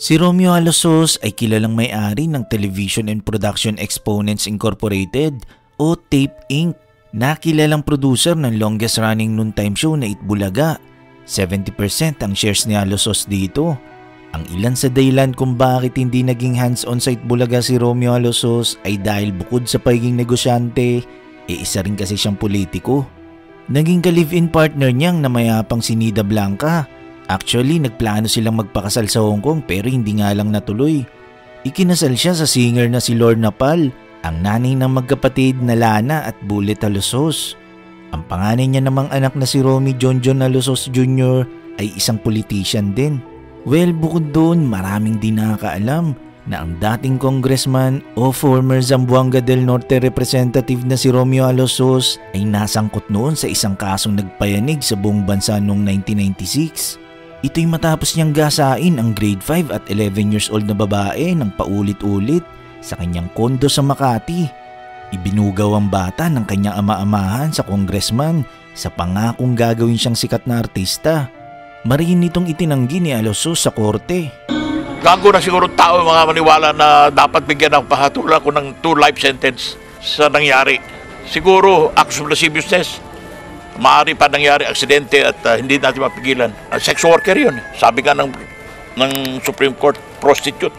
Si Romeo Alosos ay kilalang may-ari ng Television and Production Exponents Incorporated o Tape Inc. na kilalang producer ng longest running noontime show na Itbulaga. 70% ang shares ni Alosos dito. Ang ilan sa dahilan kung bakit hindi naging hands-on sa Itbulaga si Romeo Alosos ay dahil bukod sa pagiging negosyante, isa rin kasi siyang politiko. Naging ka-live-in partner niyang na mayapang si Nida Blanca. Actually, nagplano silang magpakasal sa Hong Kong pero hindi nga lang natuloy. Ikinasal siya sa singer na si Lorna Pal, ang nanay ng magkapatid na Lana at Bullet Alosos. Ang panganay niya namang anak na si Romy Jonjon Alosos Jr. ay isang politician din. Well, bukod doon, maraming di nakakaalam na ang dating congressman o former Zamboanga del Norte representative na si Romeo Alosos ay nasangkot noon sa isang kasong nagpayanig sa buong bansa noong 1996. Ito'y matapos niyang gasain ang grade 5 at 11 years old na babae ng paulit-ulit sa kanyang kondo sa Makati. Ibinugaw ang bata ng kanyang ama-amahan sa congressman sa pangakong gagawin siyang sikat na artista. Mariin nitong itinanggi ni Alosos sa korte. Gago na siguro tao mga maniwala na dapat bigyan ng pahatula ko ng 2 life sentence sa nangyari. Siguro acts of lasciviousness. Maaari pa nangyari aksidente at hindi natin mapigilan. Sex worker yun. Sabi nga ng Supreme Court, prostitute.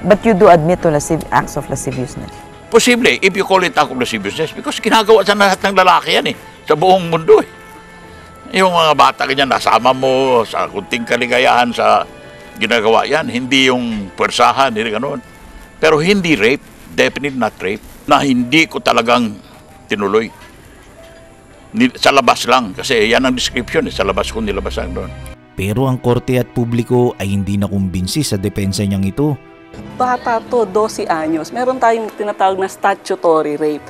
But you do admit to acts of lasciviousness? Posible, if you call it act of lasciviousness, because ginagawa sa lahat ng lalaki yan sa buong mundo Yung mga bata ganyan, nasama mo sa kunting kaligayahan sa ginagawa yan. Hindi yung pwersahan, hindi ganoon. Pero hindi rape, definitely not rape, na hindi ko talagang tinuloy. Sa labas lang, kasi yan ang description, sa labas ko nilabasan doon. Pero ang korte at publiko ay hindi nakumbinsi sa depensa niyang ito. Bata to, 12 anyos. Meron tayong tinatawag na statutory rape.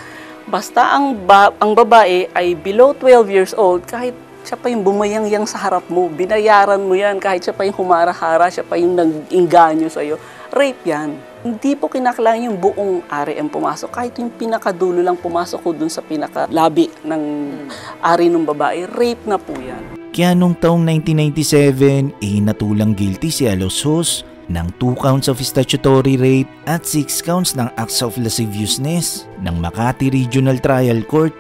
Basta ang babae ay below 12 years old, kahit siya pa yung bumayang-yang sa harap mo, binayaran mo yan, kahit siya pa yung humara-hara, siya pa yung nag-inganyo sa'yo, rape yan. Hindi po kinakailangan yung buong RM pumasok, kahit yung pinakadulo lang pumasok ko dun sa pinakalabi ng ari ng babae, rape na po yan. Kaya noong taong 1997, natulang guilty si Alosos ng 2 counts of statutory rape at 6 counts ng acts of lasciviousness ng Makati Regional Trial Court.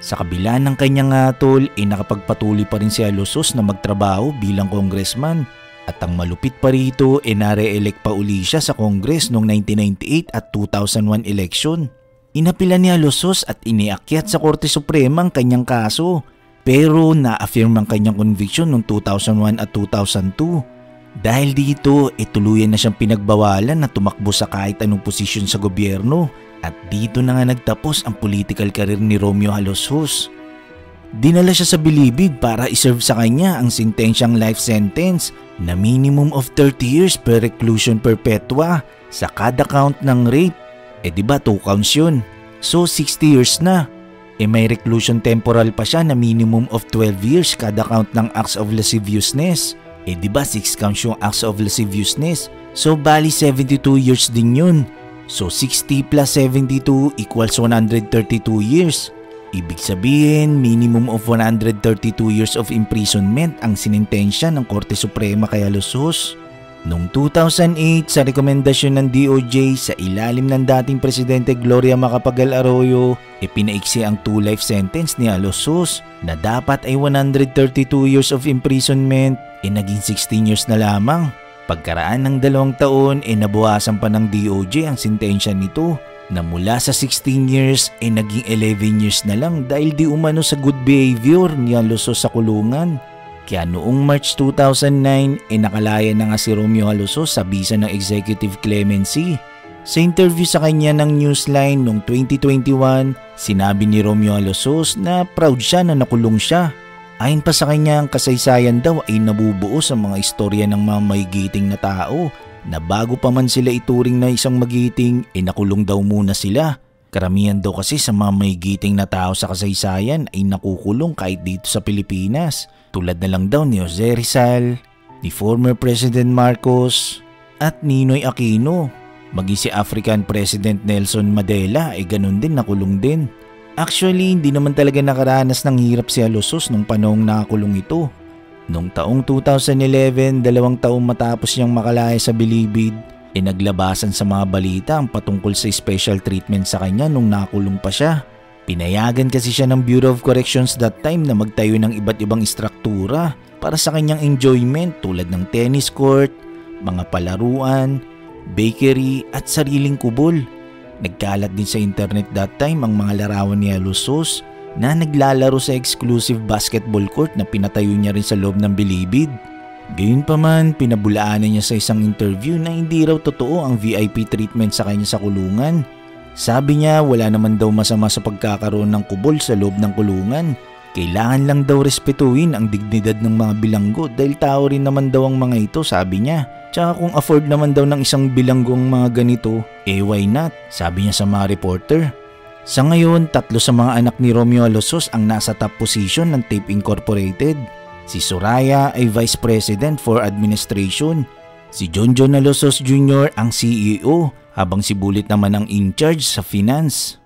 Sa kabila ng kanyang hatol, nakapagpatuloy pa rin si Alosos na magtrabaho bilang congressman. At ang malupit pa rito, nare-elect pa uli siya sa Congress noong 1998 at 2001 election. Inapilan ni Alosos at iniakyat sa Korte Suprema ang kanyang kaso. Pero na-affirm ang kanyang conviction noong 2001 at 2002. Dahil dito, tuluyan na siyang pinagbawalan na tumakbo sa kahit anong posisyon sa gobyerno. At dito na nga nagtapos ang political career ni Romeo Alosos. Dinala siya sa bilibid para iserve sa kanya ang sentensyang life sentence na minimum of 30 years per reclusion perpetua sa kada count ng rape. Diba 2 counts yun? So 60 years na. May reclusion temporal pa siya na minimum of 12 years kada count ng acts of lasciviousness. Diba 6 counts yung acts of lasciviousness? So bali 72 years din yun. So 60 plus 72 equals 132 years. Ibig sabihin, minimum of 132 years of imprisonment ang sinintensya ng Korte Suprema kay Alosos. Noong 2008, sa rekomendasyon ng DOJ sa ilalim ng dating Presidente Gloria Macapagal Arroyo, pinaiksi ang 2 life sentence ni Alosos na dapat ay 132 years of imprisonment, naging 16 years na lamang. Pagkaraan ng 2 taon, nabawasan pa ng DOJ ang sentensya nito na mula sa 16 years naging 11 years na lang dahil di umano sa good behavior ni Alosos sa kulungan. Kaya noong March 2009 nakalaya na nga si Romeo Alosos sa bisa ng executive clemency. Sa interview sa kanya ng Newsline noong 2021, sinabi ni Romeo Alosos na proud siya na nakulong siya. Ayon pa sa kanya, ang kasaysayan daw ay nabubuo sa mga istorya ng mga magigiting na tao na bago pa man sila ituring na isang magiting, nakulong daw muna sila. Karamihan daw kasi sa mga magigiting na tao sa kasaysayan ay nakukulong kahit dito sa Pilipinas. Tulad na lang daw ni Jose Rizal, ni former President Marcos, at Ninoy Aquino. Maging si African President Nelson Mandela ay ganun din, nakulong din. Actually, hindi naman talaga nakaranas ng hirap si Alosos nung panahong nakakulong ito. Noong taong 2011, 2 taong matapos niyang makalaya sa bilibid, naglabasan sa mga balita ang patungkol sa special treatment sa kanya nung nakulong pa siya. Pinayagan kasi siya ng Bureau of Corrections that time na magtayo ng iba't ibang istruktura para sa kanyang enjoyment tulad ng tennis court, mga palaruan, bakery at sariling kubol. Nagkalat din sa internet that time ang mga larawan ni Alosos na naglalaro sa exclusive basketball court na pinatayo niya rin sa loob ng bilibid. Gayunpaman, pinabulaanan niya sa isang interview na hindi raw totoo ang VIP treatment sa kanya sa kulungan. Sabi niya wala naman daw masama sa pagkakaroon ng kubol sa loob ng kulungan. Kailangan lang daw respetuhin ang dignidad ng mga bilanggo dahil tao rin naman daw ang mga ito, sabi niya. Tsaka kung afford naman daw ng isang bilanggong mga ganito, why not? Sabi niya sa mga reporter. Sa ngayon, 3 sa mga anak ni Romeo Alosos ang nasa top position ng Tape Incorporated. Si Soraya ay Vice President for Administration. Si Jonjon Alosos Jr. ang CEO habang si Bullet naman ang in charge sa finance.